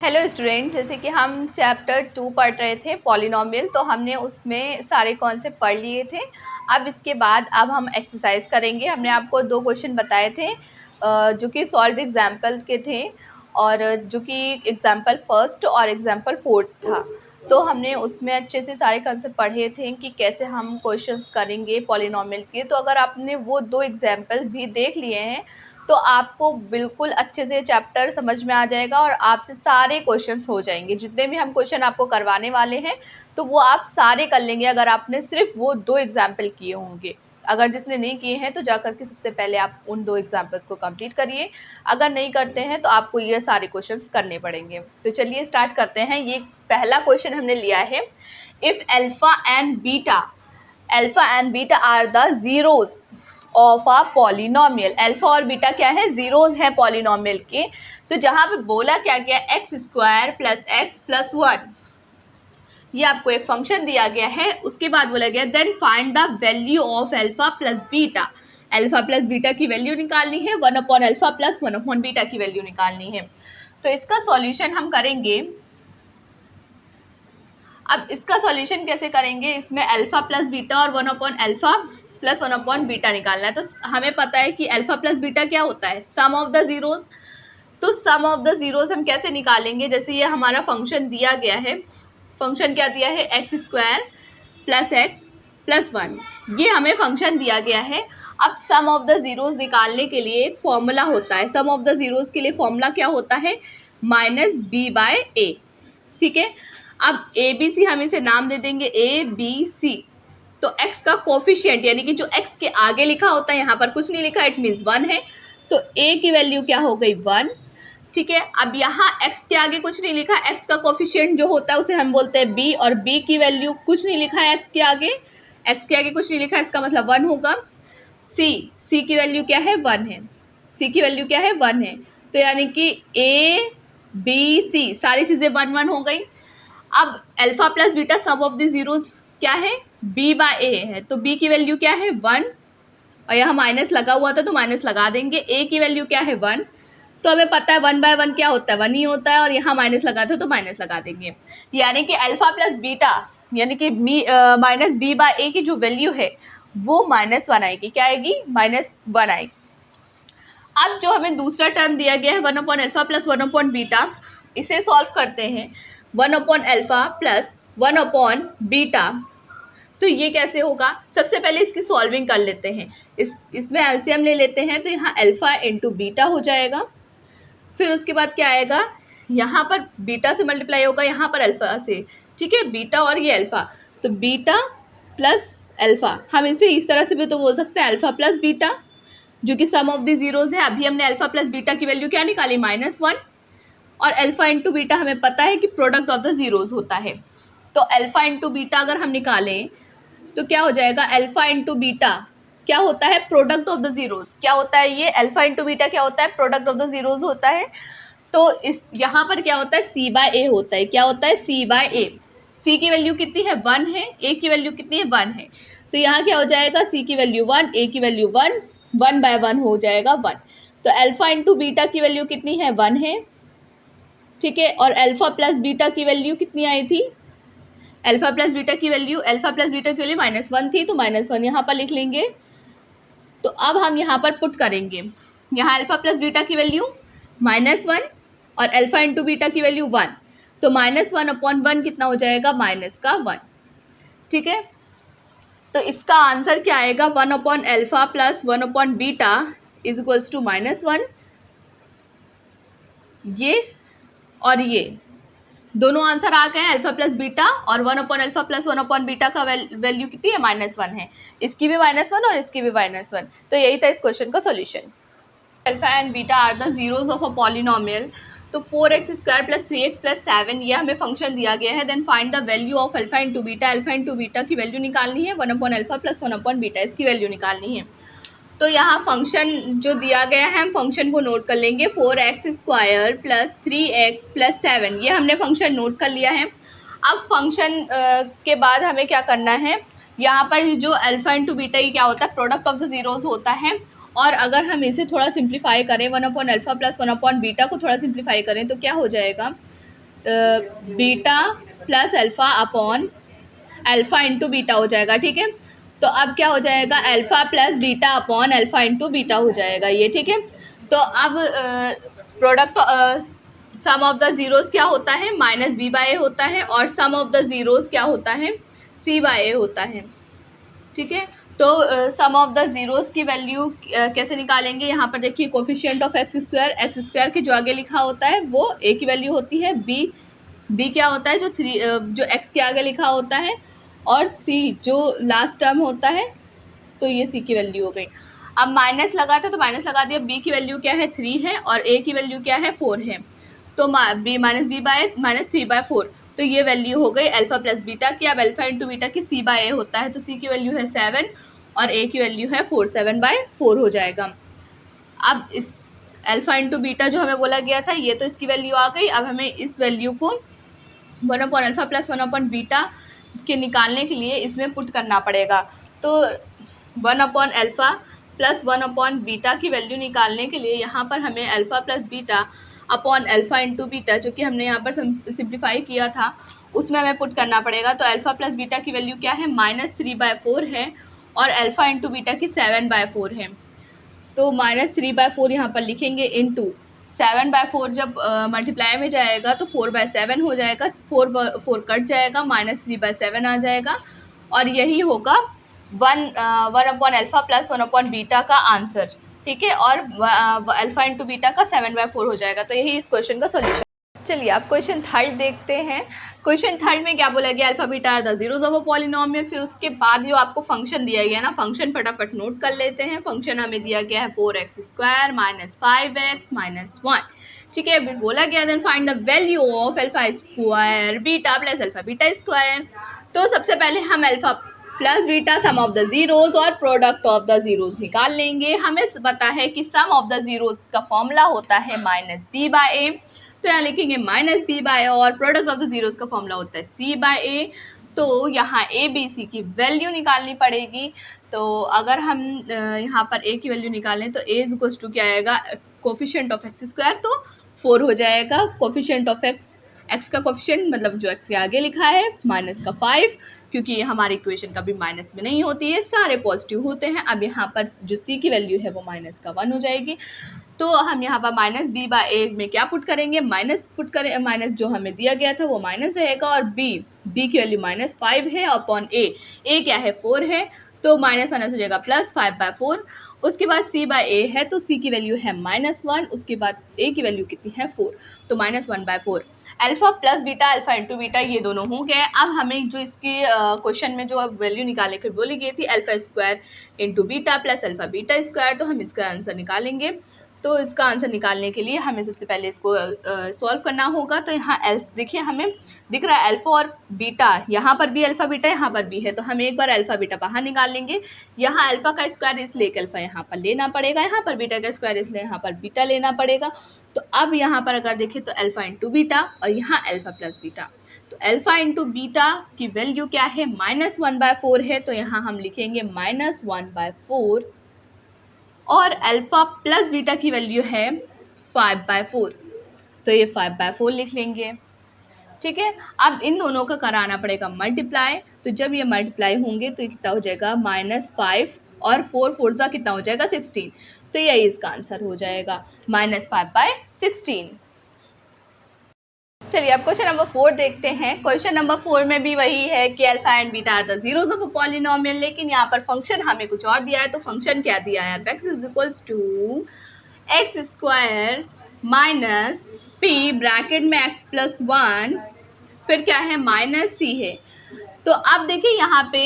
Hello student, जैसे कि हम चैप्टर 2 पढ़ रहे थे पॉलिनोमियल, तो हमने उसमें सारे कॉन्सेप्ट पढ़ लिए थे। अब इसके बाद हम एक्सरसाइज करेंगे। हमने आपको 2 क्वेश्चन बताए थे जो कि सॉल्व एग्जाम्पल के थे, और जो कि एग्जाम्पल फर्स्ट और एग्जाम्पल फोर्थ था। तो हमने उसमें अच्छे से सारे कॉन्सेप्ट पढ़े थे कि कैसे हम क्वेश्चंस करेंगे पॉलिनोमियल के। तो अगर आपने वो 2 एग्जाम्पल भी देख लिए हैं तो आपको बिल्कुल अच्छे से चैप्टर समझ में आ जाएगा और आपसे सारे क्वेश्चंस हो जाएंगे। जितने भी हम क्वेश्चन आपको करवाने वाले हैं तो वो आप सारे कर लेंगे अगर आपने सिर्फ वो 2 एग्जाम्पल किए होंगे। अगर जिसने नहीं किए हैं तो जाकर के सबसे पहले आप उन 2 एग्जाम्पल्स को कंप्लीट करिए। अगर नहीं करते हैं तो आपको ये सारे क्वेश्चंस करने पड़ेंगे। तो चलिए स्टार्ट करते हैं। ये पहला क्वेश्चन हमने लिया है, if alpha and beta are the zeros of a polynomial. Alpha और बीटा क्या है? जीरोज है पॉलिनोमियल के। तो जहां पे बोला क्या गया, x square plus x plus 1, ये आपको एक फंक्शन दिया गया है। उसके बाद बोला गया then find the value of alpha plus beta. Alpha plus beta की वैल्यू निकालनी है, 1 upon alpha plus 1 upon beta की वैल्यू निकालनी है। तो इसका सॉल्यूशन हम करेंगे। अब इसका सॉल्यूशन कैसे करेंगे? इसमें अल्फा प्लस बीटा और 1 upon alpha plus 1 upon beta निकालना है। तो हमें पता है कि अल्फा प्लस बीटा क्या होता है? सम ऑफ द जीरोज। तो सम ऑफ द जीरोज हम कैसे निकालेंगे? जैसे ये हमारा फंक्शन दिया गया है, फंक्शन क्या दिया है? X square plus x plus 1, ये हमें फंक्शन दिया गया है। अब सम ऑफ द जीरोज निकालने के लिए एक फॉर्मूला होता है। सम ऑफ द जीरोज के लिए फॉर्मूला क्या होता है? माइनस बी बाय ए। ठीक है, अब ए बी सी हम इसे नाम दे देंगे ए बी सी। तो x का कोफिशिएंट यानी कि जो x के आगे लिखा होता है, यहाँ पर कुछ नहीं लिखा, इट मीन्स 1 है, तो a की वैल्यू क्या हो गई? 1। ठीक है, अब यहाँ x के आगे कुछ नहीं लिखा, x का कोफिशिएंट जो होता है उसे हम बोलते हैं b, और b की वैल्यू कुछ नहीं लिखा है x के आगे, x के आगे कुछ नहीं लिखा है, इसका मतलब 1 होगा। c की वैल्यू क्या है? 1 है। c की वैल्यू क्या है? 1 है। तो यानी कि a b c सारी चीज़ें 1 1 हो गई। अब alpha plus beta sum of the zeros क्या है? b बाय ए है, तो b की वैल्यू क्या है? 1, और यहाँ माइनस लगा हुआ था तो माइनस लगा देंगे। a की वैल्यू क्या है? 1, तो हमें पता है 1 बाय 1 क्या होता है? 1 ही होता है, और यहाँ माइनस लगा था तो माइनस लगा देंगे। यानी कि अल्फा प्लस बीटा यानी कि माइनस बी बाय ए की जो वैल्यू है वो -1 आएगी। क्या आएगी? -1 आएगी। अब जो हमें दूसरा टर्म दिया गया है 1 upon alpha plus 1 upon beta, इसे सॉल्व करते हैं। 1 upon alpha plus 1 upon beta, तो ये कैसे होगा? सबसे पहले इसकी सॉल्विंग कर लेते हैं। इसमें एलसीएम ले लेते हैं, तो यहाँ अल्फा इंटू बीटा हो जाएगा। फिर उसके बाद क्या आएगा? यहाँ पर बीटा से मल्टीप्लाई होगा, यहाँ पर अल्फा से। ठीक है, बीटा और ये अल्फा, तो बीटा प्लस अल्फा, हम इसे इस तरह से भी तो बोल सकते हैं, अल्फा प्लस बीटा, जो कि सम ऑफ द जीरोज है। अभी हमने अल्फा प्लस बीटा की वैल्यू क्या निकाली? -1, और अल्फा इंटू बीटा हमें पता है कि प्रोडक्ट ऑफ द जीरोज होता है। तो अल्फा इंटू बीटा अगर हम निकालें तो क्या हो जाएगा? अल्फा इंटू बीटा क्या होता है? Product of the zeros. क्या होता है ये? अल्फा इंटू बीटा क्या होता है? प्रोडक्ट ऑफ द जीरोज होता है। तो इस यहाँ पर क्या होता है? c बाय ए होता है। क्या होता है? c बाय ए। c की वैल्यू कितनी है? 1 है। a की वैल्यू कितनी है? 1 है। तो यहाँ क्या हो जाएगा? c की वैल्यू 1, a की वैल्यू 1, 1 बाय 1 हो जाएगा 1। तो अल्फा इंटू बीटा की वैल्यू कितनी है? 1 है। ठीक है, और अल्फा प्लस बीटा की वैल्यू कितनी आई थी? अल्फा प्लस बीटा की वैल्यू -1 थी, तो -1 यहाँ पर लिख लेंगे। तो अब हम यहाँ पर पुट करेंगे, यहाँ अल्फा प्लस बीटा की वैल्यू -1 और अल्फा इंटू बीटा की वैल्यू 1, तो -1 अपॉन 1 कितना हो जाएगा? -1। ठीक है, तो इसका आंसर क्या आएगा? 1 upon alpha plus 1 upon beta is equals to -1। ये और ये दोनों आंसर आ गए हैं, अल्फा प्लस बीटा, और 1 upon alpha plus 1 upon beta का वैल्यू कितनी है? -1 है। इसकी भी -1 और इसकी भी -1। तो यही था इस क्वेश्चन का solution. Alpha and beta are the zeros of a polynomial. तो 4x square plus 3x plus 7 ये हमें फंक्शन दिया गया है। Then find the value of alpha into beta. Alpha into beta की वैल्यू निकालनी है, 1 upon alpha plus 1 upon beta, इसकी वैल्यू निकालनी है। तो यहाँ फंक्शन जो दिया गया है हम फंक्शन को नोट कर लेंगे। 4x square plus 3x plus 7, ये हमने फंक्शन नोट कर लिया है। अब फंक्शन के बाद हमें क्या करना है? यहाँ पर जो अल्फा इंटू बीटा ये क्या होता है? प्रोडक्ट ऑफ द जीरोज होता है। और अगर हम इसे थोड़ा सिंप्लीफाई करें, 1 upon alpha plus 1 upon beta को थोड़ा सिंप्लीफाई करें तो क्या हो जाएगा? Beta plus alpha upon alpha into beta हो जाएगा, ठीक है। तो अब क्या हो जाएगा, alpha plus beta upon alpha into beta हो जाएगा ये, ठीक है। तो अब product sum of the zeros क्या होता है, माइनस बी बाई ए होता है, और सम ऑफ द ज़ीरोज़ क्या होता है, सी बाई ए होता है, ठीक है। तो सम ऑफ द ज़ीरोज़ की वैल्यू कैसे निकालेंगे, यहाँ पर देखिए कोफिशिएंट ऑफ एक्स स्क्वायर के जो आगे लिखा होता है वो ए की वैल्यू होती है, बी क्या होता है जो जो एक्स के आगे लिखा होता है, और सी जो लास्ट टर्म होता है, तो ये सी की वैल्यू हो गई। अब माइनस लगाते तो माइनस लगा दिया, बी की वैल्यू क्या है 3 है, और ए की वैल्यू क्या है 4 है, तो b minus b by minus 3/4, तो ये वैल्यू हो गई अल्फ़ा प्लस बीटा की। अब अल्फ़ा इंटू बीटा की सी बाय ए होता है, तो सी की वैल्यू है 7 और ए की वैल्यू है 4, 7/4 हो जाएगा। अब इस अल्फ़ा इंटू बीटा जो हमें बोला गया था, ये तो इसकी वैल्यू आ गई। अब हमें इस वैल्यू को 1/अल्फ़ा प्लस 1/बीटा के निकालने के लिए इसमें पुट करना पड़ेगा। तो 1/अल्फ़ा प्लस 1/बीटा की वैल्यू निकालने के लिए यहाँ पर हमें alpha plus beta upon alpha into beta, जो कि हमने यहाँ पर सिंप्लीफाई किया था, उसमें हमें पुट करना पड़ेगा। तो अल्फ़ा प्लस बीटा की वैल्यू क्या है, -3/4 है, और अल्फ़ा इंटू बीटा की 7/4 है। तो -3/4 यहाँ पर लिखेंगे, इंटू 7/4 जब मल्टीप्लाई में जाएगा तो 4/7 हो जाएगा, 4 कट जाएगा, -3/7 आ जाएगा, और यही होगा 1/अल्फ़ा प्लस 1/बीटा का आंसर, ठीक है। और अल्फ़ा इंटू बीटा का 7/4 हो जाएगा। तो यही इस क्वेश्चन का सोल्यूशन। चलिए अब क्वेश्चन थर्ड देखते हैं। क्वेश्चन थर्ड में क्या बोला गया, alpha beta are the zeros of a polynomial. फिर उसके बाद जो आपको फंक्शन दिया गया ना, फंक्शन फटाफट नोट कर लेते हैं। फंक्शन हमें दिया गया है 4x² माइनस 5x माइनस 1, ठीक है। बोला गया then find the value of alpha square beta plus alpha beta square. तो सबसे पहले हम alpha plus beta sum of the zeros और प्रोडक्ट ऑफ द जीरोज निकाल लेंगे। हमें पता है कि सम ऑफ द जीरोज का फॉर्मूला होता है -b/a, तो यहाँ लिखेंगे -b/a, और प्रोडक्ट ऑफ द जीरोज का फॉर्मूला होता है c/a। तो यहाँ a b c की वैल्यू निकालनी पड़ेगी। तो अगर हम यहाँ पर a की वैल्यू निकालें तो a इक्वल्स टू क्या आएगा, कोफिशिएंट ऑफ एक्स स्क्वायर, तो 4 हो जाएगा। कोफिशिएंट ऑफ एक्स का कोफिशिएंट मतलब जो एक्स के आगे लिखा है माइनस का 5, क्योंकि ये हमारी इक्वेशन कभी माइनस में नहीं होती है, सारे पॉजिटिव होते हैं। अब यहाँ पर जो c की वैल्यू है वो -1 हो जाएगी। तो हम यहाँ पर -b/a में क्या पुट करेंगे, माइनस पुट करें, माइनस जो हमें दिया गया था वो माइनस रहेगा, और b की वैल्यू -5 है अपॉन a क्या है 4 है, तो माइनस माइनस हो जाएगा +5/4। उसके बाद c/a है, तो c की वैल्यू है -1, उसके बाद a की वैल्यू कितनी है 4, तो -1/4। Alpha plus beta alpha into beta ये दोनों हो गए। अब हमें जो इसके क्वेश्चन में जो वैल्यू निकालने की बोली गई थी, alpha square into beta plus alpha beta square, तो हम इसका आंसर निकालेंगे। तो इसका आंसर निकालने के लिए हमें सबसे पहले इसको सॉल्व करना होगा। तो यहाँ देखिए हमें दिख रहा है अल्फ़ा और बीटा, यहाँ पर भी अल्फ़ा बीटा यहाँ पर भी है, तो हम एक बार अल्फ़ा बीटा बाहर निकाल लेंगे। यहाँ अल्फ़ा का स्क्वायर इसलिए अल्फ़ा यहाँ पर लेना पड़ेगा, यहाँ पर बीटा का स्क्वायर इसलिए यहाँ पर बीटा लेना पड़ेगा। तो अब यहाँ पर अगर देखें तो अल्फ़ा इंटू बीटा और यहाँ अल्फ़ा प्लस बीटा, तो अल्फ़ा इंटू बीटा की वैल्यू क्या है, -1/4 है, तो यहाँ हम लिखेंगे -1/4, और अल्फ़ा प्लस बीटा की वैल्यू है 5/4, तो ये 5/4 लिख लेंगे, ठीक है। अब इन दोनों का कराना पड़ेगा मल्टीप्लाई, तो जब ये मल्टीप्लाई होंगे तो कितना हो जाएगा, -5 और 4 4 जा कितना हो जाएगा 16, तो यही इसका आंसर हो जाएगा -5/16। चलिए अब क्वेश्चन नंबर 4 देखते हैं। क्वेश्चन नंबर 4 में भी वही है कि alpha and beta are the zeros of a polynomial, लेकिन यहाँ पर फंक्शन हमें कुछ और दिया है। तो फंक्शन क्या दिया है, x is equals to x² minus p bracket में x प्लस 1, फिर क्या है -c है। तो अब देखिए यहाँ पे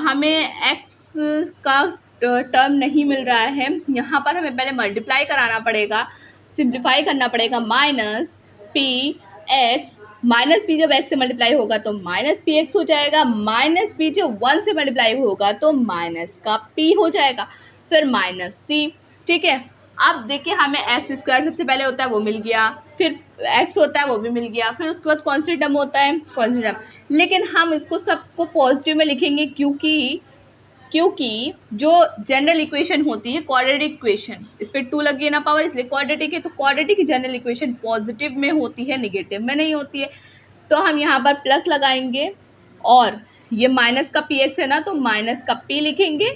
हमें x का टर्म नहीं मिल रहा है, यहाँ पर हमें पहले मल्टीप्लाई कराना पड़ेगा, सिंप्लीफाई करना पड़ेगा। -p(x), -p जब x से मल्टीप्लाई होगा तो -px हो जाएगा, -p जब 1 से मल्टीप्लाई होगा तो माइनस का p हो जाएगा, फिर -c, ठीक है। अब देखिए हमें x² सबसे पहले होता है वो मिल गया, फिर x होता है वो भी मिल गया, फिर उसके बाद कॉन्स्टेंट टर्म होता है, कॉन्स्टेंट टर्म, लेकिन हम इसको सबको पॉजिटिव में लिखेंगे, क्योंकि क्योंकि जो जनरल इक्वेशन होती है क्वाड्रेटिक इक्वेशन, इस पर 2 लगी है ना पावर, इसलिए क्वाड्रेटिक है, तो क्वाड्रेटिक की जनरल इक्वेशन पॉजिटिव में होती है, निगेटिव में नहीं होती है। तो हम यहाँ पर प्लस लगाएंगे और ये माइनस का पी एक्स है ना, तो माइनस का पी लिखेंगे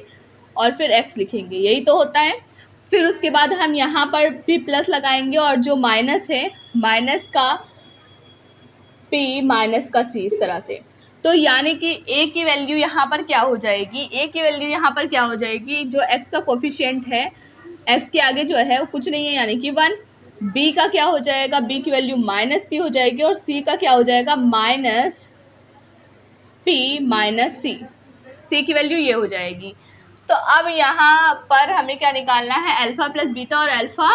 और फिर एक्स लिखेंगे, यही तो होता है। फिर उसके बाद हम यहाँ पर भी प्लस लगाएंगे और जो माइनस है माइनस का पी माइनस का सी, इस तरह से। तो यानी कि ए की वैल्यू यहाँ पर क्या हो जाएगी, ए की वैल्यू यहाँ पर क्या हो जाएगी, जो एक्स का कोफिशिएंट है, एक्स के आगे जो है वो कुछ नहीं है यानी कि 1। बी का क्या हो जाएगा, बी की वैल्यू माइनस पी हो जाएगी और सी का क्या हो जाएगा, माइनस पी माइनस सी, सी की वैल्यू ये हो जाएगी। तो अब यहाँ पर हमें क्या निकालना है, अल्फ़ा प्लस बीटा और अल्फ़ा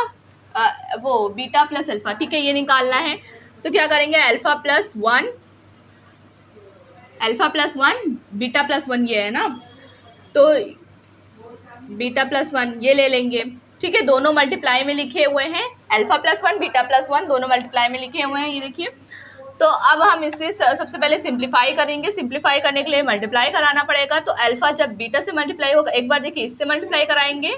वो बीटा प्लस अल्फ़ा, ठीक है, ये निकालना है। तो क्या करेंगे, अल्फ़ा प्लस 1 बीटा प्लस 1 ये है ना, तो बीटा प्लस 1 ये ले लेंगे, ठीक है, दोनों मल्टीप्लाई में लिखे हुए हैं, अल्फ़ा प्लस 1 बीटा प्लस 1 दोनों मल्टीप्लाई में लिखे हुए हैं, ये देखिए। तो अब हम इसे सबसे पहले सिंप्लीफाई करेंगे, सिंप्लीफाई करने के लिए मल्टीप्लाई कराना पड़ेगा। तो अल्फ़ा जब बीटा से मल्टीप्लाई होगा, एक बार देखिए इससे मल्टीप्लाई कराएंगे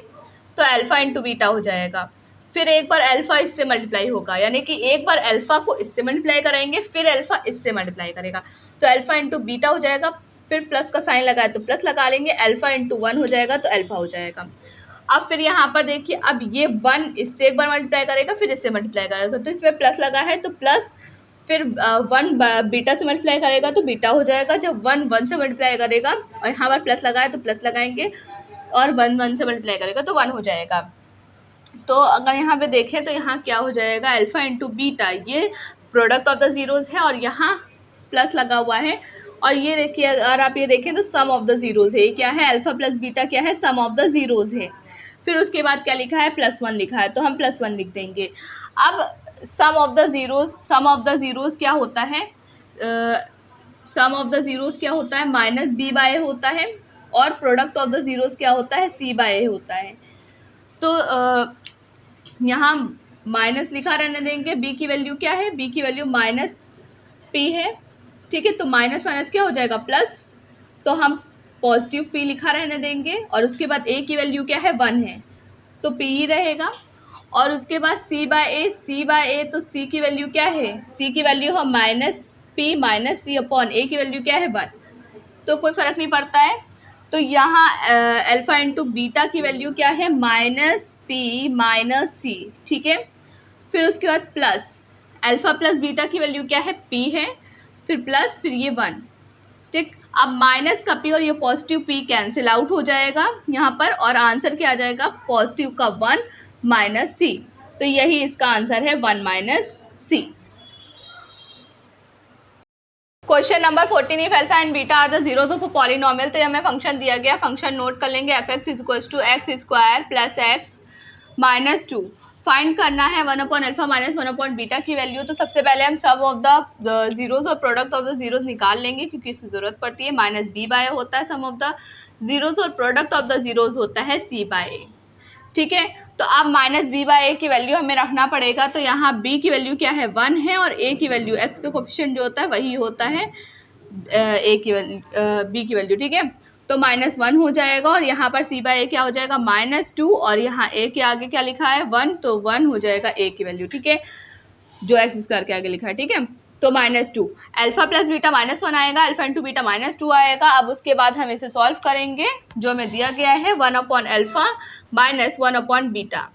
तो अल्फ़ा इंटू बीटा हो जाएगा, फिर एक बार अल्फ़ा इससे मल्टीप्लाई होगा, यानी कि एक बार अल्फ़ा को इससे मल्टीप्लाई कराएंगे, फिर अल्फ़ा इससे मल्टीप्लाई करेगा, तो अल्फ़ा इंटू बीटा हो जाएगा, फिर प्लस का साइन लगाए तो प्लस लगा लेंगे, अल्फ़ा इंटू 1 हो जाएगा तो अल्फ़ा हो जाएगा। अब फिर यहाँ पर देखिए, अब ये 1 इससे एक बार मल्टीप्लाई करेगा, फिर इससे मल्टीप्लाई करेगा, तो इसमें प्लस लगा है तो प्लस, फिर 1 बीटा से मल्टीप्लाई करेगा तो बीटा हो जाएगा, जब 1 से मल्टीप्लाई करेगा और यहाँ पर प्लस लगाए तो प्लस लगाएंगे और 1 से मल्टीप्लाई करेगा तो 1 हो जाएगा। तो अगर यहाँ पे देखें तो यहाँ क्या हो जाएगा, अल्फ़ा इंटू बीटा, ये प्रोडक्ट ऑफ द ज़ीरोज़ है और यहाँ प्लस लगा हुआ है, और ये देखिए अगर आप ये देखें तो सम ऑफ द ज़ीरोज़ है, ये क्या है, अल्फ़ा प्लस बीटा क्या है, सम ऑफ द ज़ीरोज़ है। फिर उसके बाद क्या लिखा है, +1 लिखा है, तो हम +1 लिख देंगे। अब सम ऑफ द ज़ीरोज़ क्या होता है, सम ऑफ द ज़ीरोज़ क्या होता है, माइनस बी बाय होता है, और प्रोडक्ट ऑफ द ज़ीरोज़ क्या होता है, सी बाय होता है। तो यहाँ माइनस लिखा रहने देंगे, बी की वैल्यू क्या है, बी की वैल्यू माइनस पी है, ठीक है, तो माइनस माइनस क्या हो जाएगा, प्लस, तो हम पॉजिटिव पी लिखा रहने देंगे, और उसके बाद ए की वैल्यू क्या है, 1 है, तो पी ही रहेगा, और उसके बाद सी बाय ए, तो सी की वैल्यू क्या है, सी की वैल्यू हम माइनस पी माइनस सी अपॉन ए की वैल्यू क्या है, 1, तो कोई फ़र्क नहीं पड़ता है। तो यहाँ अल्फ़ा इंटू बीटा की वैल्यू क्या है, माइनस पी माइनस सी, ठीक है, फिर उसके बाद प्लस, अल्फ़ा प्लस बीटा की वैल्यू क्या है, पी है, फिर प्लस, फिर ये 1, ठीक। अब माइनस का पी और ये पॉजिटिव पी कैंसिल आउट हो जाएगा यहाँ पर, और आंसर क्या आ जाएगा, पॉजिटिव का 1 माइनस सी, तो यही इसका आंसर है 1 minus c. Question number 14, if alpha and beta are the zeros of a polynomial, तो हमें फंक्शन दिया गया, फंक्शन नोट कर लेंगे, f x equals to x square plus x minus 2, find करना है 1 upon alpha minus 1 upon beta की value. तो सबसे पहले हम सब ऑफ द जीरोज और प्रोडक्ट ऑफ द जीरोज निकाल लेंगे, क्योंकि इसकी ज़रूरत पड़ती है, माइनस बी बाय होता है सम ऑफ द जीरोज और प्रोडक्ट ऑफ द जीरोज होता है सी बाय ए, ठीक है। तो अब माइनस बी बाय ए की वैल्यू हमें रखना पड़ेगा, तो यहाँ बी की वैल्यू क्या है, 1 है, और ए की वैल्यू एक्स का कोफिशिएंट जो होता है वही होता है ए की वैल्यू, बी की वैल्यू, ठीक है, तो -1 हो जाएगा, और यहाँ पर सी बाय ए क्या हो जाएगा, -2, और यहाँ ए के आगे क्या लिखा है, 1, तो 1 हो जाएगा ए की वैल्यू, ठीक है, जो एक्स स्क्वायर के आगे लिखा है, ठीक है, तो -2, अल्फा प्लस बीटा -1 आएगा, अल्फा इंटू बीटा -2 आएगा। अब उसके बाद हम इसे सॉल्व करेंगे, जो हमें दिया गया है 1 upon alpha minus 1 upon beta,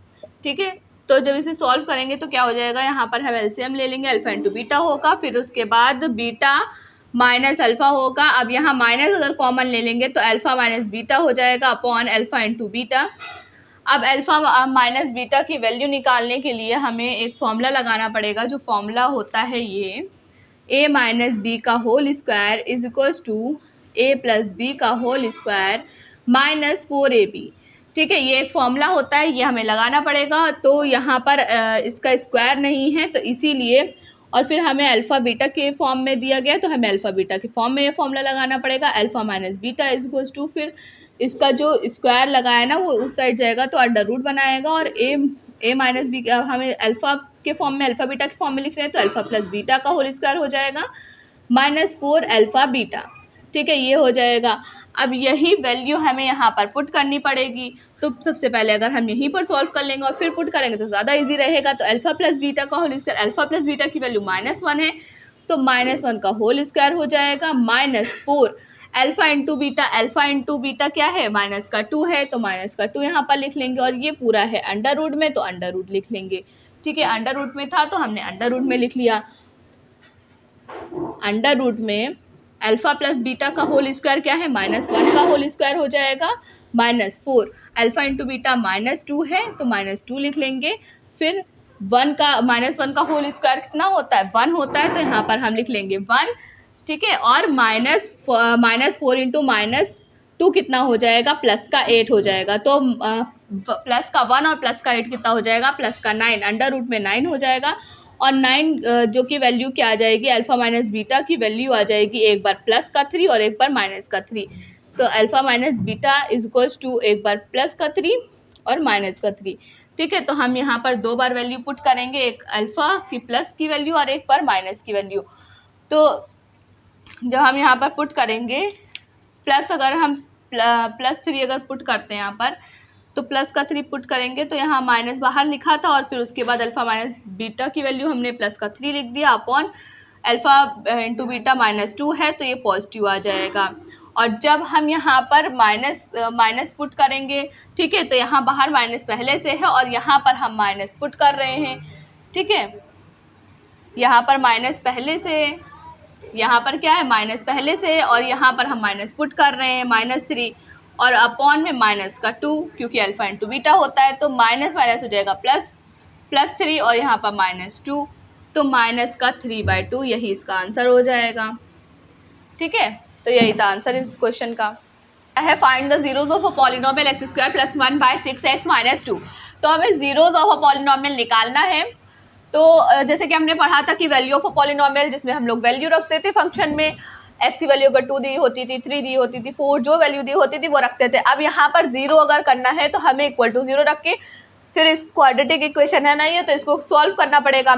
ठीक है। तो जब इसे सॉल्व करेंगे तो क्या हो जाएगा, यहाँ पर हम एलसीएम ले लेंगे, अल्फा इंटू बीटा होगा, फिर उसके बाद बीटा माइनस अल्फ़ा होगा। अब यहाँ माइनस अगर कॉमन ले लेंगे तो अल्फ़ा माइनस बीटा हो जाएगा अपॉन अल्फ़ा इंटू बीटा। अब अल्फ़ा माइनस बीटा की वैल्यू निकालने के लिए हमें एक फॉर्मूला लगाना पड़ेगा, जो फॉर्मूला होता है ये a माइनस बी का whole square is equals to a plus b का होल स्क्वायर माइनस 4ab, ठीक है, ये एक फॉर्मूला होता है, ये हमें लगाना पड़ेगा। तो यहाँ पर इसका स्क्वायर नहीं है, तो इसीलिए, और फिर हमें अल्फ़ा बीटा के फॉर्म में दिया गया, तो हमें अल्फ़ा बीटा के फॉर्म में ये फॉर्मूला लगाना पड़ेगा, alpha minus beta is equals to, फिर इसका जो स्क्वायर लगाया ना वो उस साइड जाएगा तो अंडर रूट बनाएगा, और ए माइनस बी हमें अल्फ़ा के फॉर्म में, अल्फ़ा बीटा के फॉर्म में लिख रहे हैं, तो अल्फ़ा प्लस बीटा का होल स्क्वायर हो जाएगा -4 अल्फ़ा बीटा, ठीक है, ये हो जाएगा। अब यही वैल्यू हमें यहाँ पर पुट करनी पड़ेगी। तो सबसे पहले अगर हम यहीं पर सॉल्व कर लेंगे और फिर पुट करेंगे तो ज़्यादा इजी रहेगा। तो अल्फ़ा प्लस बीटा का whole square, alpha plus beta की वैल्यू -1 है तो -1 का होल स्क्वायर हो जाएगा, -4 alpha into beta, alpha into beta क्या है -2 है तो -2 यहाँ पर लिख लेंगे। और ये पूरा है अंडर रूट में तो अंडर रूट लिख लेंगे। ठीक है, अंडर रूट में था तो हमने अंडर रूट में लिख लिया। अंडर रूट में अल्फ़ा प्लस बीटा का होल स्क्वायर क्या है -1 का होल स्क्वायर हो जाएगा, -4 अल्फ़ा इंटू बीटा -2 है तो -2 लिख लेंगे। फिर 1 का -1 का होल स्क्वायर कितना होता है 1 होता है तो यहाँ पर हम लिख लेंगे 1। ठीक है, और -4 इंटू -2 कितना हो जाएगा प्लस का 8 हो जाएगा। तो प्लस का 1 और प्लस का 8 कितना हो जाएगा प्लस का 9, अंडर रूट में 9 हो जाएगा। और 9 जो कि वैल्यू क्या आ जाएगी अल्फ़ा माइनस बीटा की वैल्यू आ जाएगी एक बार प्लस का 3 और एक बार माइनस का 3। तो alpha minus beta is equals to एक बार प्लस का 3 और माइनस का 3। ठीक है, तो हम यहाँ पर 2 बार वैल्यू पुट करेंगे, एक अल्फ़ा की प्लस की वैल्यू और एक बार माइनस की वैल्यू। तो जब हम यहाँ पर पुट करेंगे प्लस, अगर हम +3 अगर पुट करते हैं यहाँ पर तो प्लस का 3 पुट करेंगे तो यहाँ माइनस बाहर लिखा था और फिर उसके बाद अल्फ़ा माइनस बीटा की वैल्यू हमने प्लस का 3 लिख दिया अपॉन अल्फ़ा इंटू बीटा -2 है तो ये पॉजिटिव आ जाएगा। और जब हम यहाँ पर माइनस पुट करेंगे, ठीक है, तो यहाँ बाहर माइनस पहले से है और यहाँ पर हम माइनस पुट कर रहे हैं। ठीक है, यहाँ पर माइनस पहले से, यहाँ पर क्या है माइनस पहले से और यहाँ पर हम माइनस पुट कर रहे हैं -3 और अपॉन में माइनस का 2 क्योंकि अल्फ़ा इंटू बीटा होता है तो माइनस माइनस हो जाएगा +3 और यहाँ पर -2 तो माइनस का 3/2 यही इसका आंसर हो जाएगा। ठीक है, तो यही था आंसर इस क्वेश्चन का है। Find the zeros of a polynomial x² + 1/6x - 2। तो हमें जीरोज ऑफ अ पॉलिनोमियल निकालना है। तो जैसे कि हमने पढ़ा था कि वैल्यू ऑफ अ पॉलिनोमियल जिसमें हम लोग वैल्यू रखते थे फंक्शन में, x की वैल्यू अगर 2 दी होती थी, 3 दी होती थी, 4 जो वैल्यू दी होती थी वो रखते थे। अब यहाँ पर 0 अगर करना है तो हमें इक्वल टू 0 रख के फिर इस क्वाड्रेटिक इक्वेशन है ना ये, तो इसको सॉल्व करना पड़ेगा।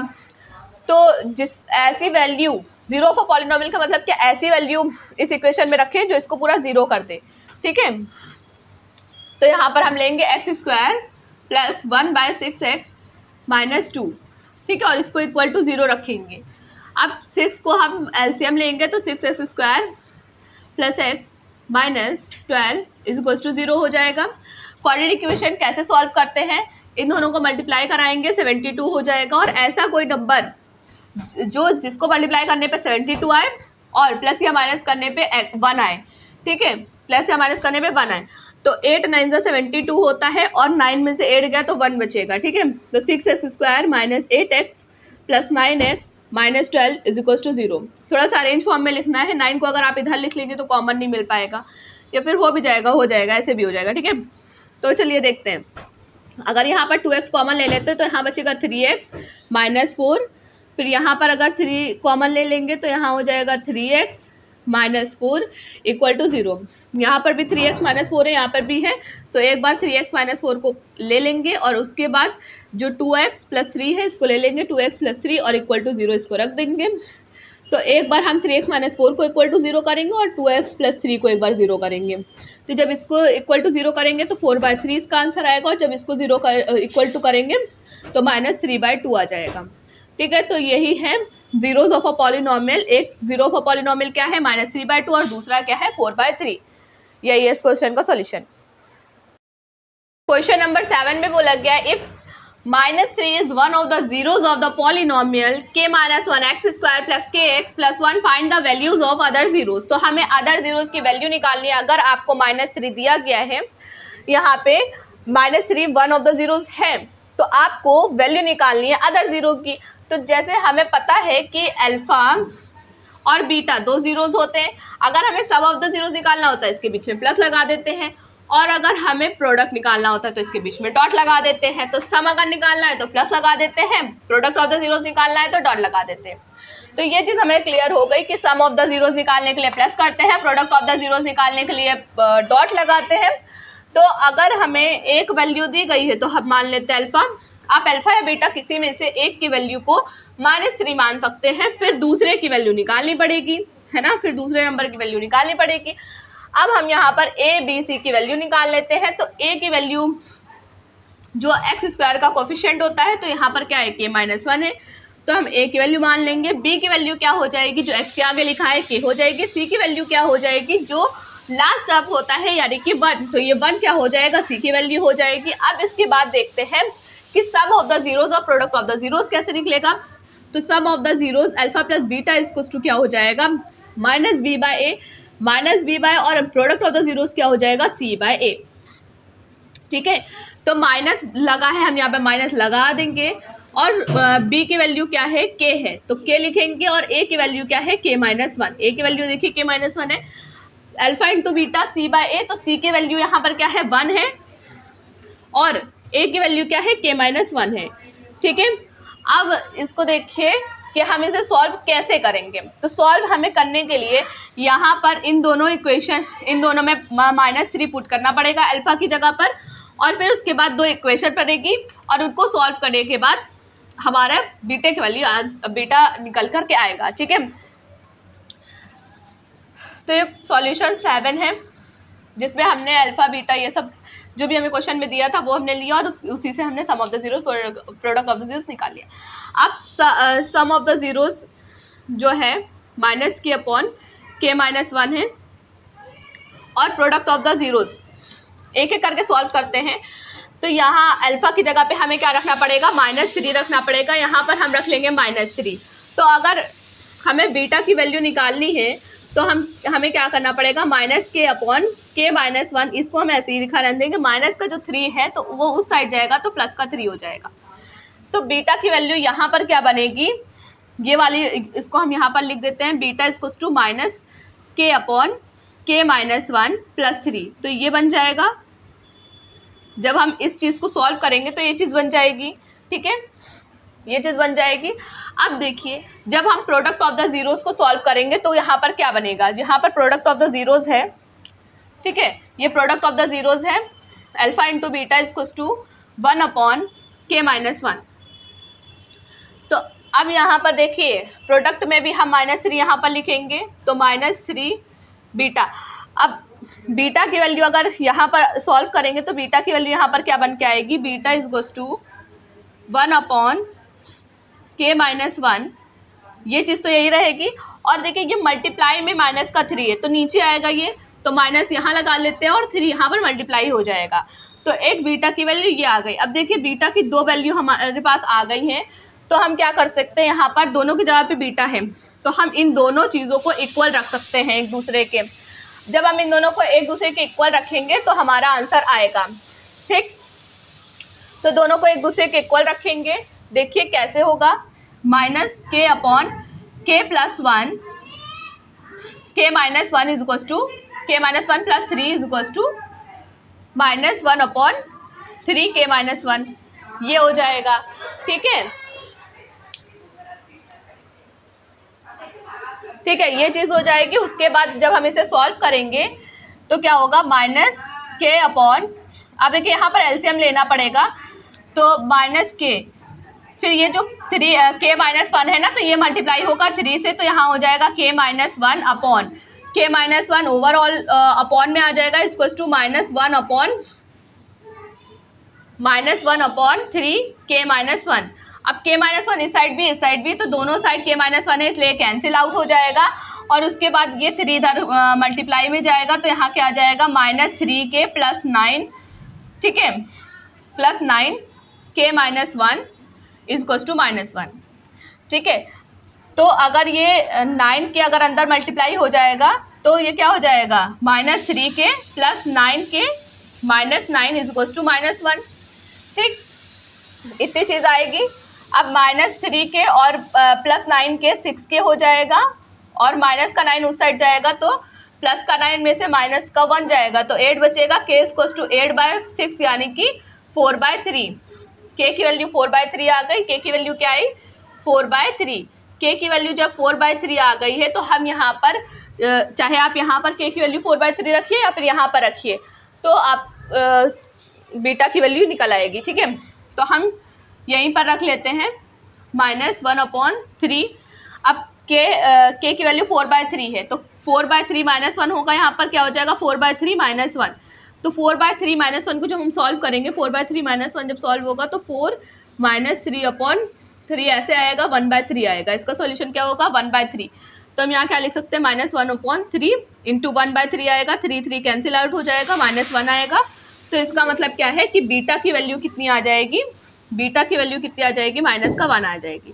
तो जिस ऐसी value zero of a polynomial का मतलब कि ऐसी वैल्यू इस इक्वेशन में रखें जो इसको पूरा 0 कर दे। ठीक है, तो यहाँ पर हम लेंगे x² + 1/6x - 2। ठीक है, और इसको इक्वल टू 0 रखेंगे। अब 6 को हम एलसीएम लेंगे तो 6x² + x - 12 = 0 हो जाएगा। क्वाड्रेटिक इक्वेशन कैसे सॉल्व करते हैं, इन दोनों को मल्टीप्लाई कराएंगे 72 हो जाएगा। और ऐसा कोई नंबर जो जिसको मल्टीप्लाई करने पे 72 आए और प्लस या माइनस करने पे 1 आए। ठीक है, प्लस या माइनस करने पे 1 आए तो 8 9 ज़ा 72 होता है और 9 में से 8 गया तो 1 बचेगा। ठीक है, तो 6x² - 8x + 9x - 12 = 0। थोड़ा सा अरेंज फॉर्म में लिखना है। 9 को अगर आप इधर लिख लेंगे तो कॉमन नहीं मिल पाएगा, या फिर हो जाएगा ऐसे भी हो जाएगा। ठीक है, तो चलिए देखते हैं। अगर यहाँ पर 2x कॉमन ले लेते हैं तो यहाँ बचेगा 3x - 4। फिर यहाँ पर अगर 3 कॉमन ले लेंगे तो यहाँ हो जाएगा 3x - 4 = 0। यहाँ पर भी 3x - 4 है, यहाँ पर भी है, तो एक बार 3x - 4 को ले लेंगे और उसके बाद जो 2x + 3 है इसको ले लेंगे, 2x + 3 और = 0 इसको रख देंगे। तो एक बार हम 3x - 4 को = 0 करेंगे और 2x + 3 को एक बार 0 करेंगे। तो जब इसको = 0 करेंगे तो 4/3 इसका आंसर आएगा और जब इसको = करेंगे तो -3/2 आ जाएगा। ठीक है, तो यही है जीरोज ऑफ अ पॉलिनोमियल। एक जीरो ऑफ अ पॉलिनोमियल क्या है -3/2 और दूसरा क्या है 4/3। यही है इस क्वेश्चन का सॉल्यूशन। क्वेश्चन नंबर 7 में बोला गया if -3 is one of the zeros of the polynomial k - 1 x² + kx + 1 find the values of other zeros। तो हमें अदर जीरोज की वैल्यू निकालनी है। अगर आपको -3 दिया गया है, यहाँ पे -3 वन ऑफ द जीरोज है तो आपको वैल्यू निकालनी है अदर जीरो की। तो जैसे हमें पता है कि अल्फा और बीटा 2 जीरोज होते हैं। अगर हमें सम ऑफ द जीरोज निकालना होता है इसके बीच में प्लस लगा देते हैं, और अगर हमें प्रोडक्ट निकालना होता है तो इसके बीच में डॉट लगा देते हैं। तो सम अगर निकालना है तो प्लस लगा देते हैं, प्रोडक्ट ऑफ द जीरोज निकालना है तो डॉट लगा देते हैं। तो ये चीज़ हमें क्लियर हो गई कि सम ऑफ द जीरोज निकालने के लिए प्लस करते हैं, प्रोडक्ट ऑफ द जीरोज निकालने के लिए डॉट लगाते हैं। तो अगर हमें एक वैल्यू दी गई है तो हम मान लेते हैं अल्फा। आप अल्फा या बीटा किसी में से एक की वैल्यू को -3 मान सकते हैं, फिर दूसरे की वैल्यू निकालनी पड़ेगी, है ना, फिर दूसरे नंबर की वैल्यू निकालनी पड़ेगी। अब हम यहाँ पर ए बी सी की वैल्यू निकाल लेते हैं। तो ए की वैल्यू जो एक्स स्क्वायर का कोफिशिएंट होता है, तो यहाँ पर क्या है, के माइनस 1 है, तो हम ए की वैल्यू मान लेंगे। बी की वैल्यू क्या हो जाएगी, जो एक्स के आगे लिखा है के हो जाएगी। सी की वैल्यू क्या हो जाएगी, जो लास्ट टर्म होता है यानी कि 1, तो ये 1 क्या हो जाएगा, सी की वैल्यू हो जाएगी। अब इसके बाद देखते हैं कि सम ऑफ द जीरोज और प्रोडक्ट ऑफ द जीरोज कैसे निकलेगा। तो sum of the zeros alpha plus beta equals to क्या हो जाएगा, minus b by a, minus b by, और प्रोडक्ट ऑफ द जीरोज क्या हो जाएगा, सी बाय ए। ठीक है, तो माइनस लगा है, हम यहाँ पे माइनस लगा देंगे, और b की वैल्यू क्या है, k है, तो k लिखेंगे, और a की वैल्यू क्या है, k माइनस 1। a की वैल्यू देखिए k माइनस 1 है, alpha into beta c by a, तो c की वैल्यू यहाँ पर क्या है, 1 है, और a की वैल्यू क्या है, k माइनस 1 है। ठीक है, अब इसको देखिए कि हम इसे सॉल्व कैसे करेंगे। तो सॉल्व हमें करने के लिए यहाँ पर इन दोनों इक्वेशन, इन दोनों में -3 पुट करना पड़ेगा अल्फा की जगह पर, और फिर उसके बाद 2 इक्वेशन बनेगी, और उनको सॉल्व करने के बाद हमारा बीटा की वैल्यू बीटा निकल कर के आएगा। ठीक है, तो ये सॉल्यूशन 7 है, जिसमें हमने अल्फा बीटा ये सब जो भी हमें क्वेश्चन में दिया था वो हमने लिया, और उसी से हमने sum of the zeros product of the zeros निकाल लिया। अब सम ऑफ द जीरोज जो है माइनस के अपॉन के माइनस 1 है, और प्रोडक्ट ऑफ द जीरोज एक एक करके सॉल्व करते हैं। तो यहाँ अल्फा की जगह पे हमें क्या रखना पड़ेगा, -3 रखना पड़ेगा, यहाँ पर हम रख लेंगे -3। तो अगर हमें बीटा की वैल्यू निकालनी है तो हमें क्या करना पड़ेगा, माइनस के अपॉन के माइनस 1, इसको हम ऐसे ही लिखा रहने देंगे। माइनस का जो 3 है तो वो उस साइड जाएगा, तो प्लस का 3 हो जाएगा। तो बीटा की वैल्यू यहाँ पर क्या बनेगी, ये वाली, इसको हम यहाँ पर लिख देते हैं, बीटा इक्वल्स टू माइनस के अपॉन के माइनस 1 प्लस 3, तो ये बन जाएगा। जब हम इस चीज़ को सॉल्व करेंगे तो ये चीज़ बन जाएगी। ठीक है, ये चीज़ बन जाएगी। अब देखिए, जब हम प्रोडक्ट ऑफ द जीरोज को सॉल्व करेंगे तो यहाँ पर क्या बनेगा, यहाँ पर प्रोडक्ट ऑफ द जीरोज है। ठीक है, ये प्रोडक्ट ऑफ द जीरोज है, alpha into beta equals to 1 upon k minus 1। तो अब यहाँ पर देखिए, प्रोडक्ट में भी हम -3 यहाँ पर लिखेंगे, तो -3 बीटा। अब बीटा की वैल्यू अगर यहाँ पर सॉल्व करेंगे तो बीटा की वैल्यू यहाँ पर क्या बन के आएगी, beta equals to 1 upon k minus 1, ये चीज़ तो यही रहेगी। और देखिए, ये मल्टीप्लाई में माइनस का 3 है, तो नीचे आएगा ये, तो माइनस यहाँ लगा लेते हैं, और 3 यहाँ पर मल्टीप्लाई हो जाएगा। तो एक बीटा की वैल्यू ये आ गई। अब देखिए, बीटा की 2 वैल्यू हमारे पास आ गई हैं, तो हम क्या कर सकते हैं, यहाँ पर दोनों की जगह पे बीटा है, तो हम इन दोनों चीज़ों को इक्वल रख सकते हैं एक दूसरे के। जब हम इन दोनों को एक दूसरे के इक्वल रखेंगे तो हमारा आंसर आएगा। ठीक, तो दोनों को एक दूसरे के इक्वल रखेंगे। देखिए कैसे होगा, माइनस के अपॉन के plus 1, k minus 1 is equals to k minus 1 plus 3 is equals to -1 upon 3 k minus 1, ये हो जाएगा। ठीक है, ठीक है, ये चीज़ हो जाएगी। उसके बाद जब हम इसे सॉल्व करेंगे तो क्या होगा, माइनस के अपॉन, अब देखिए यहाँ पर एलसीएम लेना पड़ेगा, तो माइनस के, फिर ये जो 3 के माइनस 1 है ना, तो ये मल्टीप्लाई होगा 3 से, तो यहाँ हो जाएगा के minus 1 upon k minus 1 overall upon में आ जाएगा, equals to -1 upon 3 k minus 1। अब के माइनस 1 इस साइड भी, तो दोनों साइड के माइनस 1 है, इसलिए कैंसिल आउट हो जाएगा। और उसके बाद ये 3 इधर मल्टीप्लाई में जाएगा, तो यहाँ क्या आ जाएगा, -3 के प्लस 9। ठीक है, प्लस 9 के माइनस 1 इक्वल्स टू -1। ठीक है, तो अगर ये 9 के अगर अंदर मल्टीप्लाई हो जाएगा तो ये क्या हो जाएगा, -3 के प्लस 9 के -9 इक्वल्स टू -1। ठीक, इतनी चीज़ आएगी। अब -3 के और प्लस 9 के 6 के हो जाएगा, और माइनस का 9 उस साइड जाएगा, तो प्लस का 9 में से माइनस का 1 जाएगा, तो 8 बचेगा। के इक्वल्स टू 8/6 यानी कि 4/3। के की वैल्यू 4/3 आ गई। के की वैल्यू क्या आई, 4/3। के की वैल्यू जब 4/3 आ गई है, तो हम यहाँ पर चाहे आप यहाँ पर के की वैल्यू 4/3 रखिए या फिर यहाँ पर रखिए, तो आप बीटा की वैल्यू निकल आएगी। ठीक है, तो हम यहीं पर रख लेते हैं -1/3। अब के की वैल्यू 4/3 है, तो 4/3 -1 होगा, यहाँ पर क्या हो जाएगा 4/3 -1। तो 4/3 -1 को जब हम सॉल्व करेंगे, 4/3 -1 जब सॉल्व होगा तो 4 - 3/3 ऐसे आएगा, 1/3 आएगा। इसका सॉल्यूशन क्या होगा 1/3। तो हम यहाँ क्या लिख सकते हैं -1/3 इंटू 1/3 आएगा, 3 कैंसिल आउट हो जाएगा, -1 आएगा। तो इसका मतलब क्या है कि बीटा की वैल्यू कितनी आ जाएगी, बीटा की वैल्यू कितनी आ जाएगी -1 आ जाएगी।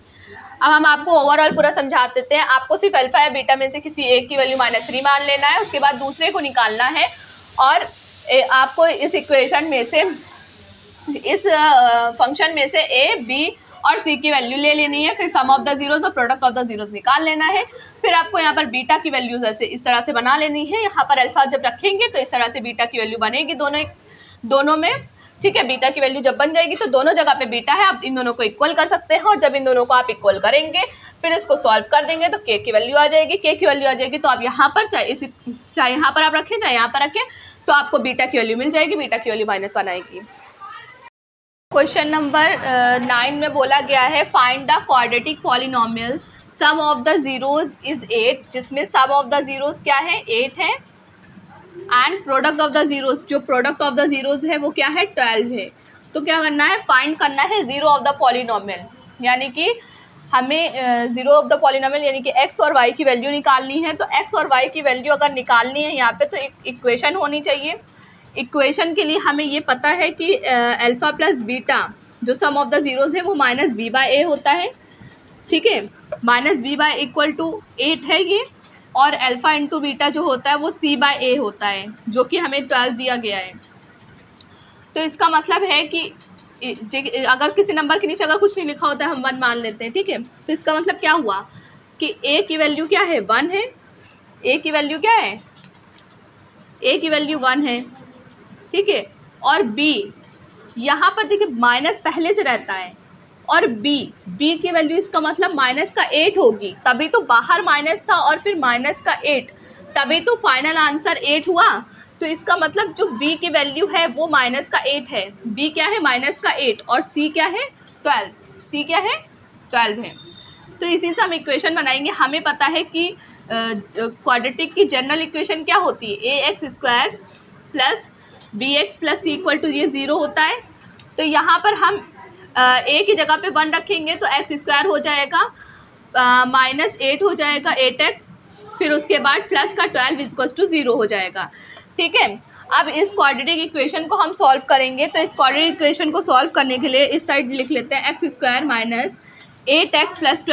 अब हम आपको ओवरऑल पूरा समझा देते हैं। आपको सिर्फ अल्फा या बीटा में से किसी एक की वैल्यू -3 मान लेना है, उसके बाद दूसरे को निकालना है और आपको इस इक्वेशन में से, इस फंक्शन में से ए, बी और सी की वैल्यू ले लेनी है, फिर सम ऑफ द जीरोज और प्रोडक्ट ऑफ द जीरोज निकाल लेना है। फिर आपको यहाँ पर बीटा की वैल्यूज ऐसे इस तरह से बना लेनी है। यहाँ पर अल्फा जब रखेंगे तो इस तरह से बीटा की वैल्यू बनेगी दोनों में, ठीक है। बीटा की वैल्यू जब बन जाएगी तो दोनों जगह पे बीटा है, आप इन दोनों को इक्वल कर सकते हैं। और जब इन दोनों को आप इक्वल करेंगे फिर इसको सॉल्व कर देंगे तो के की वैल्यू आ जाएगी। के की वैल्यू आ जाएगी तो आप यहाँ पर चाहे यहाँ पर आप रखें चाहे यहाँ पर रखें, तो आपको बीटा की वैल्यू मिल जाएगी। बीटा की वैल्यू -1 आएगी। क्वेश्चन नंबर 9 में बोला गया है find the quadratic polynomial sum of the zeros is 8, जिसमें सम ऑफ द जीरोज क्या है 8 है, and product of the zeros, जो प्रोडक्ट ऑफ द जीरोज है वो क्या है 12 है। तो क्या करना है, फाइंड करना है जीरो ऑफ द पॉलिनोमियल, यानी कि हमें जीरो ऑफ द पॉलिनोमियल यानी कि एक्स और वाई की वैल्यू निकालनी है। तो एक्स और वाई की वैल्यू अगर निकालनी है यहाँ पे तो एक इक्वेशन होनी चाहिए। इक्वेशन के लिए हमें ये पता है कि अल्फ़ा प्लस बीटा जो सम ऑफ द जीरोज है वो -b/a होता है, ठीक है। -b/8 है ये, और अल्फ़ा इंटू बीटा जो होता है वो c/a होता है, जो कि हमें 12 दिया गया है। तो इसका मतलब है कि अगर किसी नंबर के नीचे अगर कुछ नहीं लिखा होता है हम 1 मान लेते हैं, ठीक है। तो इसका मतलब क्या हुआ कि a की वैल्यू क्या है 1 है, a की वैल्यू क्या है, a की वैल्यू 1 है, ठीक है। और b यहाँ पर देखिए माइनस पहले से रहता है, और b की वैल्यू इसका मतलब -8 होगी, तभी तो बाहर माइनस था और फिर -8, तभी तो फाइनल आंसर 8 हुआ। तो इसका मतलब जो b की वैल्यू है वो -8 है, b क्या है -8 और c क्या है 12, c क्या है 12 है। तो इसी से हम इक्वेशन बनाएंगे। हमें पता है कि क्वाड्रेटिक की जनरल इक्वेशन क्या होती है, ax² plus bx plus c equal to ये 0 होता है। तो यहाँ पर हम a की जगह पे 1 रखेंगे तो x² हो जाएगा, -8 हो जाएगा 8x, फिर उसके बाद प्लस का 12 इक्वल टू 0 हो जाएगा, ठीक है। अब इस क्वाड्रेटिक इक्वेशन को हम सॉल्व करेंगे। तो इस क्वाड्रेटिक इक्वेशन को सॉल्व करने के लिए इस साइड लिख लेते हैं x² minus 8x plus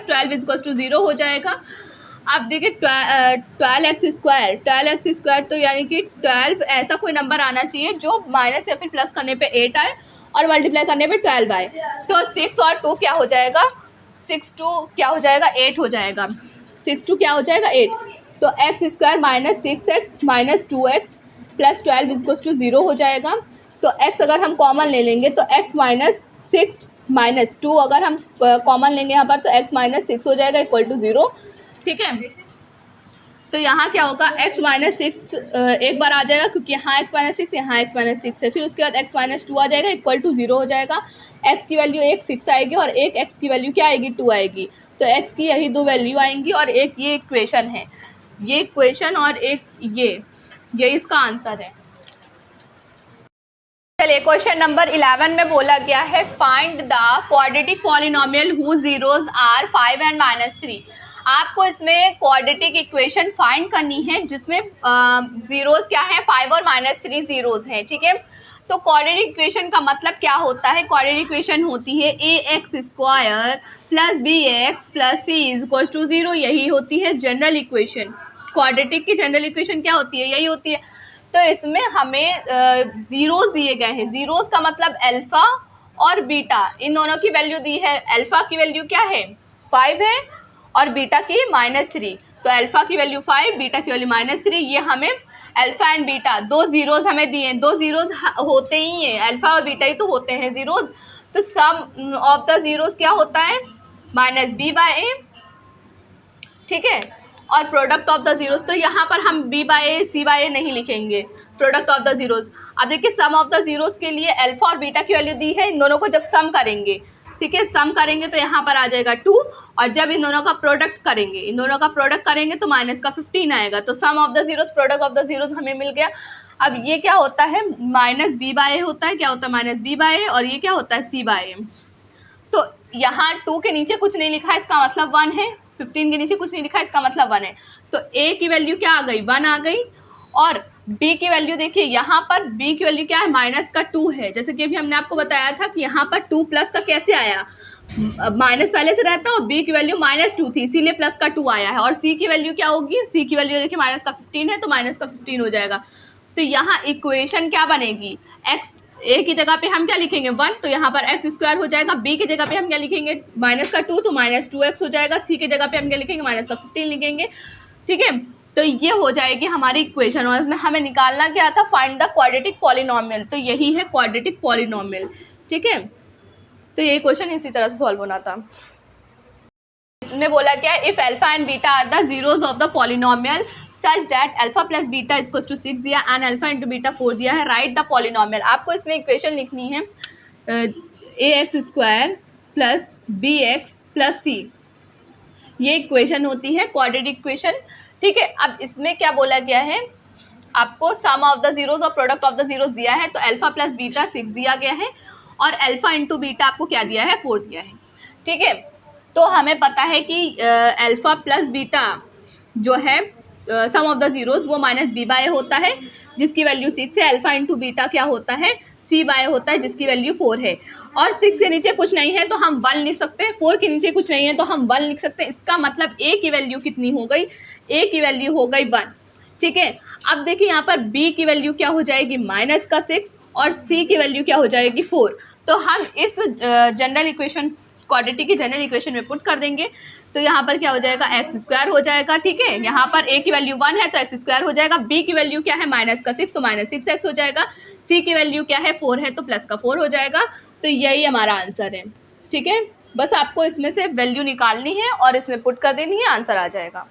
12 equal to 0 हो जाएगा। अब देखिए 12x² तो यानी कि 12 ऐसा कोई नंबर आना चाहिए जो माइनस या फिर प्लस करने पे 8 आए और मल्टीप्लाई करने पे 12 आए। तो 6 और 2 क्या हो जाएगा, 6 2 क्या हो जाएगा 8 हो जाएगा, 6 2 क्या हो जाएगा 8। तो x² minus 6x minus 2x plus 12 equal to 0 हो जाएगा। तो x अगर हम कॉमन ले लेंगे तो x माइनस 6 माइनस 2 अगर हम कॉमन लेंगे यहाँ पर तो x माइनस 6 हो जाएगा इक्वल टू 0, ठीक है। तो यहाँ क्या होगा x माइनस 6 एक बार आ जाएगा क्योंकि यहाँ x माइनस 6 यहाँ x माइनस 6 है, फिर उसके बाद x माइनस 2 आ जाएगा इक्वल टू 0 हो जाएगा। x की वैल्यू 6 आएगी और एक x की वैल्यू क्या आएगी 2 आएगी। तो x की यही 2 वैल्यू आएंगी और एक ये इक्वेशन है, ये इक्वेशन और एक ये इसका आंसर है। चलिए क्वेश्चन नंबर 11 में बोला गया है find the quadratic polynomial whose zeros are 5 and -3। आपको इसमें क्वाड्रेटिक इक्वेशन फाइंड करनी है जिसमें जीरोज क्या है 5 और -3 जीरोज हैं, ठीक है। तो क्वाड्रेटिक इक्वेशन का मतलब क्या होता है, क्वाड्रेटिक इक्वेशन होती है ax² plus bx plus c equal to 0, यही होती है जनरल इक्वेशन। क्वाड्रेटिक की जनरल इक्वेशन क्या होती है, यही होती है। तो इसमें हमें जीरोज दिए गए हैं, जीरोज का मतलब अल्फ़ा और बीटा, इन दोनों की वैल्यू दी है। अल्फ़ा की वैल्यू क्या है 5 है और बीटा की -3। तो अल्फ़ा की वैल्यू 5, बीटा की वैल्यू -3। ये हमें अल्फ़ा एंड बीटा दो जीरोज हमें दिए हैं, दो जीरोज होते ही हैं, अल्फ़ा और बीटा ही तो होते हैं जीरोज। तो सम ऑफ द जीरोज क्या होता है -b/a, ठीक है। और प्रोडक्ट ऑफ द जीरोज, तो यहाँ पर हम b/a c/a नहीं लिखेंगे, प्रोडक्ट ऑफ द जीरोज। अब देखिए सम ऑफ द जीरोज के लिए अल्फा और बीटा की वैल्यू दी है, इन दोनों को जब सम करेंगे ठीक है, सम करेंगे तो यहाँ पर आ जाएगा 2, और जब इन दोनों का प्रोडक्ट करेंगे तो माइनस का 15 आएगा। तो sum of the zeros, product of the zeros हमें मिल गया। अब ये क्या होता है, माइनस बी बाय ए होता है, क्या होता है माइनस बी बाय ए, और ये क्या होता है सी बाय ए। तो यहाँ 2 के नीचे कुछ नहीं लिखा है, इसका मतलब 1 है, 15 के नीचे कुछ नहीं लिखा है, इसका मतलब 1 है। तो a की वैल्यू क्या आ गई, 1 आ गई, और b की वैल्यू देखिए, यहाँ पर b की वैल्यू क्या है, माइनस का 2 है। जैसे कि अभी हमने आपको बताया था कि यहाँ पर 2 प्लस का कैसे आया, माइनस पहले से रहता है और b की वैल्यू -2 थी, इसीलिए प्लस का 2 आया है। और c की वैल्यू क्या होगी, c की वैल्यू देखिए माइनस का 15 है, तो माइनस का 15 हो जाएगा। तो यहाँ इक्वेशन क्या बनेगी, x a की जगह पे हम क्या लिखेंगे 1, तो यहाँ पर x स्क्वायर हो जाएगा। b की जगह पे हम क्या लिखेंगे माइनस का 2, तो -2x हो जाएगा। c की जगह पे हम क्या लिखेंगे माइनस का 15 लिखेंगे। ठीक है, तो ये हो जाएगी हमारी इक्वेशन। और इसमें हमें निकालना क्या था, फाइंड द क्वाड्रेटिक पॉलिनोमियल। तो यही है क्वाड्रेटिक पॉलिनोमियल। ठीक है, तो ये क्वेश्चन इसी तरह से सॉल्व होना था। इसमें बोला क्या, if alpha and beta are the zeros of the polynomial such that alpha plus beta is equals to 6 दिया एंड अल्फा इंटू बीटा 4 दिया है, राइट द पॉलिनोमियल। आपको इसमें इक्वेशन लिखनी है ax square plus bx plus c, ये equation होती है क्वाड्रेटिक इक्वेशन। ठीक है, अब इसमें क्या बोला गया है, आपको सम ऑफ द जीरोज और प्रोडक्ट ऑफ द जीरोज दिया है। तो अल्फा प्लस बीटा 6 दिया गया है, और अल्फा इंटू बीटा आपको क्या दिया है, 4 दिया है। ठीक है, तो हमें पता है कि अल्फा प्लस बीटा जो है सम ऑफ द जीरोज वो माइनस बी बाय होता है, जिसकी वैल्यू 6 है। अल्फा इंटू बीटा क्या होता है, सी बाय होता है, जिसकी वैल्यू 4 है। और 6 के नीचे कुछ नहीं है तो हम 1 लिख सकते हैं, 4 के नीचे कुछ नहीं है तो हम 1 लिख सकते हैं। इसका मतलब a की वैल्यू कितनी हो गई, a की वैल्यू हो गई 1। ठीक है, अब देखिए यहाँ पर b की वैल्यू क्या हो जाएगी माइनस का 6, और c की वैल्यू क्या हो जाएगी 4। तो हम इस जनरल इक्वेशन, क्वाड्रेटिक की जनरल इक्वेशन में पुट कर देंगे। तो यहाँ पर क्या हो जाएगा, एक्स स्क्वायर हो जाएगा। ठीक है, यहाँ पर a की वैल्यू 1 है तो एक्स स्क्वायर हो जाएगा, b की वैल्यू क्या है माइनस का 6, तो -6x हो जाएगा, c की वैल्यू क्या है 4 है तो प्लस का 4 हो जाएगा। तो यही हमारा आंसर है। ठीक है, बस आपको इसमें से वैल्यू निकालनी है और इसमें पुट कर देनी है, आंसर आ जाएगा।